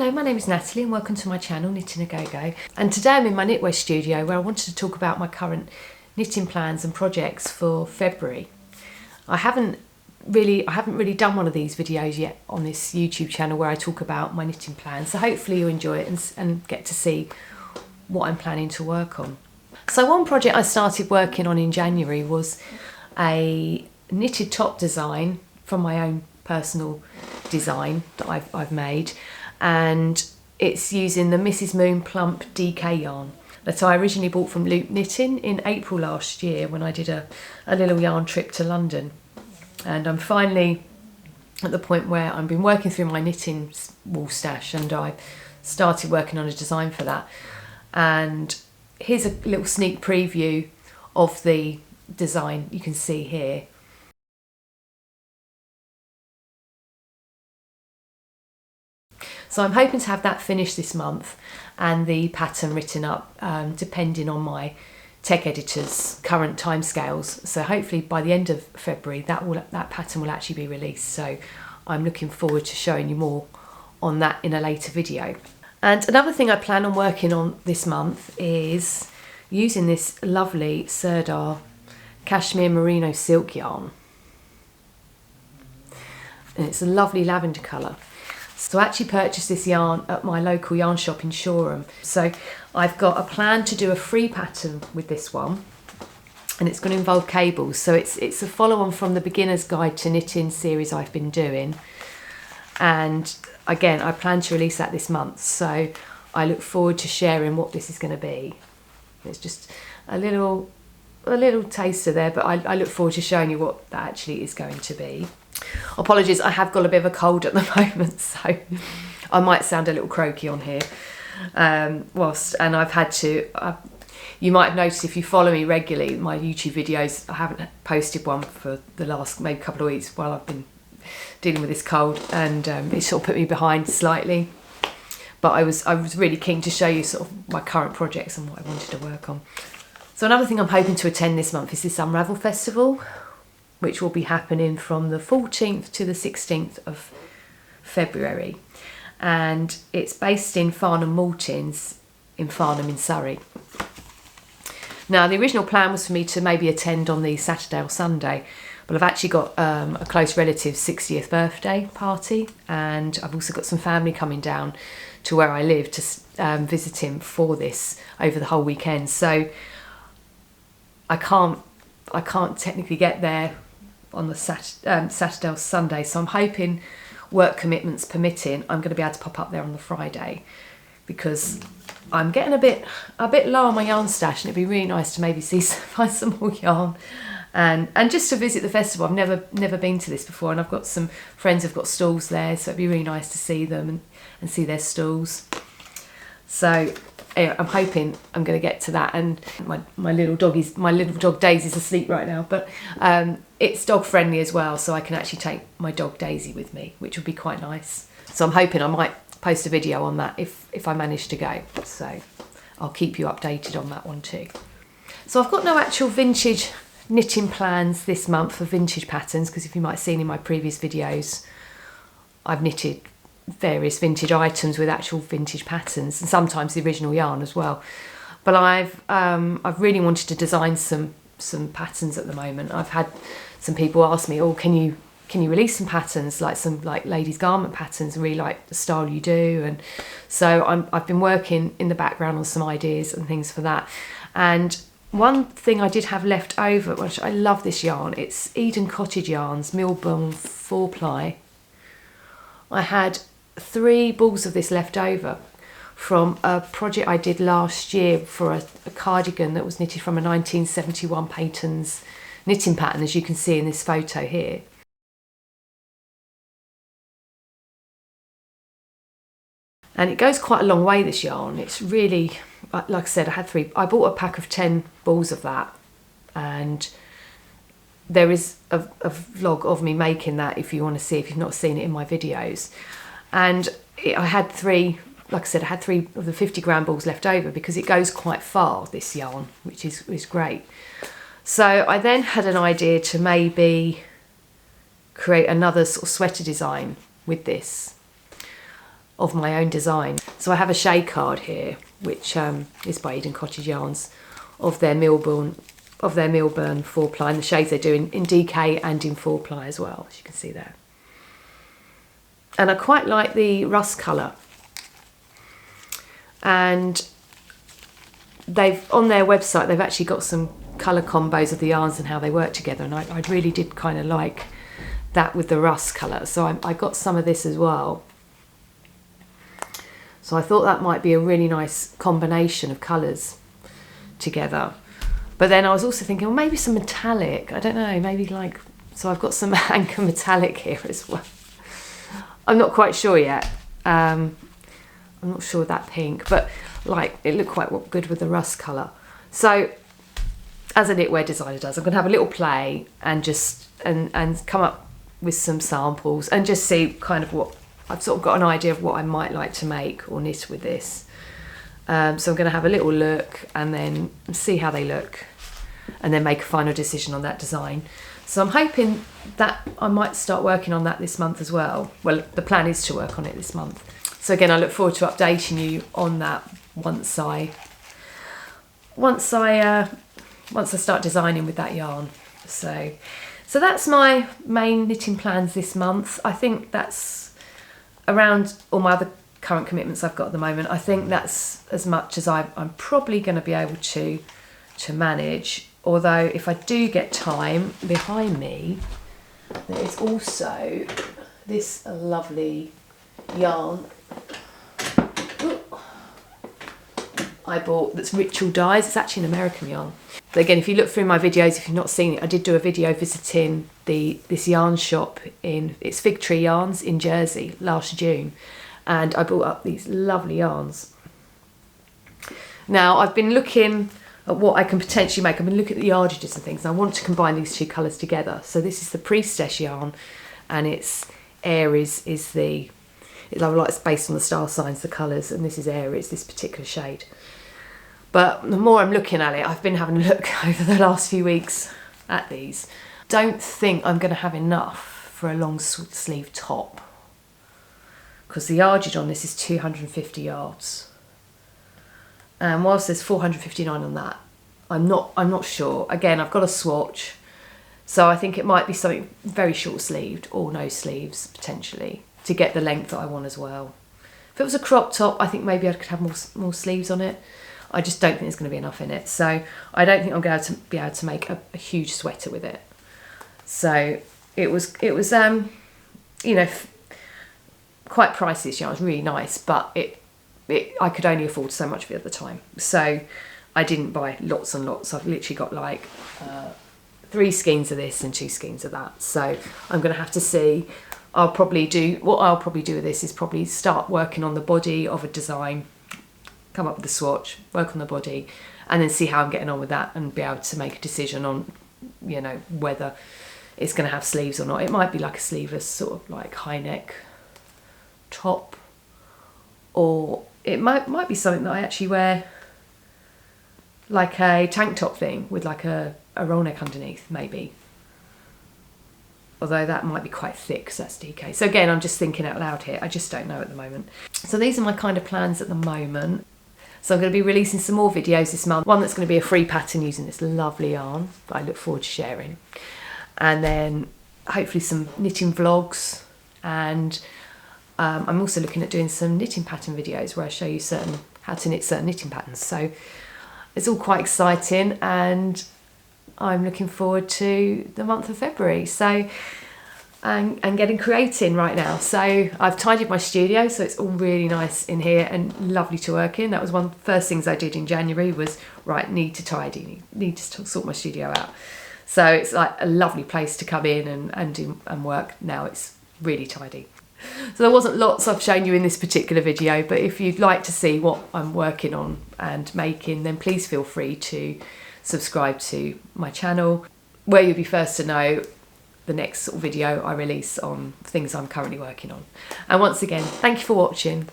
Hello, my name is Natalie and welcome to my channel Knitting-a-GoGo, and today I'm in my knitwear studio where I wanted to talk about my current knitting plans and projects for February. I haven't really done one of these videos yet on this YouTube channel where I talk about my knitting plans, so hopefully you enjoy it and get to see what I'm planning to work on. So one project I started working on in January was a knitted top design from my own personal design that I've made, and it's using the Mrs. Moon Plump DK yarn that I originally bought from Loop Knitting in April last year when I did a little yarn trip to London. And I'm finally at the point where I've been working through my knitting wool stash and I started working on a design for that. And here's a little sneak preview of the design you can see here. So I'm hoping to have that finished this month and the pattern written up, depending on my tech editor's current timescales. So hopefully by the end of February that pattern will actually be released. So I'm looking forward to showing you more on that in a later video. And another thing I plan on working on this month is using this lovely Sirdar cashmere merino silk yarn. And it's a lovely lavender colour. So I actually purchased this yarn at my local yarn shop in Shoreham. So I've got a plan to do a free pattern with this one, and it's going to involve cables. So it's a follow-on from the Beginner's Guide to Knitting series I've been doing. And again, I plan to release that this month. So I look forward to sharing what this is going to be. It's just a little taster there, but I look forward to showing you what that actually is going to be. Apologies, I have got a bit of a cold at the moment, so I might sound a little croaky on here. And I've had to, you might have noticed if you follow me regularly, my YouTube videos, I haven't posted one for the last maybe couple of weeks while I've been dealing with this cold, and it sort of put me behind slightly. But I was really keen to show you sort of my current projects and what I wanted to work on. So another thing I'm hoping to attend this month is this Unravel Festival, which will be happening from the 14th to the 16th of February. And it's based in Farnham Maltings in Farnham in Surrey. Now, the original plan was for me to maybe attend on the Saturday or Sunday, but I've actually got a close relative's 60th birthday party, and I've also got some family coming down to where I live to visit him for this over the whole weekend. So I can't technically get there on the Saturday or Sunday, so I'm hoping, work commitments permitting, I'm going to be able to pop up there on the Friday, because I'm getting a bit low on my yarn stash, and it'd be really nice to maybe find some more yarn and just to visit the festival. I've never been to this before, and I've got some friends who've got stalls there, so it'd be really nice to see them and see their stalls. So anyway, I'm hoping I'm going to get to that. And my little dog Daisy's asleep right now, but it's dog friendly as well, so I can actually take my dog Daisy with me, which would be quite nice. So I'm hoping I might post a video on that if I manage to go. So I'll keep you updated on that one too. So I've got no actual vintage knitting plans this month for vintage patterns, because if you might have seen in my previous videos, I've knitted various vintage items with actual vintage patterns, and sometimes the original yarn as well. But I've really wanted to design some patterns at the moment. I've had some people ask me, "Oh, can you release some patterns, like some ladies' garment patterns? I really like the style you do." And so I've been working in the background on some ideas and things for that. And one thing I did have left over, which I love this yarn, it's Eden Cottage Yarns Millburn 4-ply. I had 3 balls of this left over from a project I did last year for a cardigan that was knitted from a 1971 Peyton's knitting pattern, as you can see in this photo here. And it goes quite a long way, this yarn. It's really, like I said, I bought a pack of 10 balls of that, and there is a vlog of me making that if you want to see, if you've not seen it in my videos. And I had 3, like I said, I had 3 of the 50-gram balls left over because it goes quite far, this yarn, which is great. So I then had an idea to maybe create another sort of sweater design with this. of my own design. So I have a shade card here, which is by Eden Cottage Yarns, of their Milburn 4-ply, and the shades they do in DK and in 4-ply as well, as you can see there. And I quite like the rust colour. And on their website, they've actually got some colour combos of the yarns and how they work together, and I really did kind of like that with the rust colour. So I got some of this as well. So I thought that might be a really nice combination of colours together. But then I was also thinking, well, maybe some metallic. I don't know, maybe like, so I've got some anchor metallic here as well. I'm not quite sure yet. I'm not sure that pink, but like it looked quite good with the rust colour. So as a knitwear designer does, I'm going to have a little play and just and come up with some samples and just see kind of what I've sort of got an idea of what I might like to make or knit with this. So I'm going to have a little look and then see how they look and then make a final decision on that design. So I'm hoping that I might start working on that this month as well. Well, the plan is to work on it this month. So again, I look forward to updating you on that once I start designing with that yarn. So that's my main knitting plans this month. I think that's around all my other current commitments I've got at the moment. I think that's as much as I'm probably going to be able to manage. Although if I do get time, behind me there is also this lovely yarn I bought that's Ritual Dyes. It's actually an American yarn. But again, if you look through my videos, if you've not seen it, I did do a video visiting this yarn shop it's Fig Tree Yarns in Jersey last June, and I brought up these lovely yarns. Now I've been looking at what I can potentially make. I've been looking at the yardages and things, and I want to combine these two colours together. So this is the Priestess yarn, and it's Aries is it's based on the star signs, the colours, and this is Aries, this particular shade. But the more I'm looking at it, I've been having a look over the last few weeks at these. Don't think I'm going to have enough for a long sleeve top, because the yardage on this is 250 yards. And whilst there's 459 on that, I'm not sure. Again, I've got a swatch, so I think it might be something very short sleeved or no sleeves potentially to get the length that I want as well. If it was a crop top, I think maybe I could have more sleeves on it. I just don't think there's going to be enough in it, so I don't think I'm going to be able to make a huge sweater with it. So it was you know, quite pricey. This yarn was really nice, but I could only afford so much of it at the time, so I didn't buy lots and lots. I've literally got like 3 skeins of this and 2 skeins of that. So I'm going to have to see. What I'll probably do with this is probably start working on the body of a design, come up with the swatch, work on the body, and then see how I'm getting on with that and be able to make a decision on, you know, whether it's going to have sleeves or not. It might be like a sleeveless sort of like high neck top, or it might be something that I actually wear like a tank top thing with like a roll neck underneath, maybe. Although that might be quite thick because that's DK. So again, I'm just thinking out loud here. I just don't know at the moment. So these are my kind of plans at the moment. So I'm going to be releasing some more videos this month. One that's going to be a free pattern using this lovely yarn that I look forward to sharing. And then hopefully some knitting vlogs. And I'm also looking at doing some knitting pattern videos where I show you how to knit certain knitting patterns. So it's all quite exciting, and I'm looking forward to the month of February. So and getting creating right now. So I've tidied my studio, so it's all really nice in here and lovely to work in. That was one of the first things I did in January was, right, need to tidy, need to sort my studio out. So it's like a lovely place to come in and work. Now it's really tidy. So there wasn't lots I've shown you in this particular video, but if you'd like to see what I'm working on and making, then please feel free to subscribe to my channel, where you'll be first to know the next sort of video I release on things I'm currently working on. And once again, thank you for watching.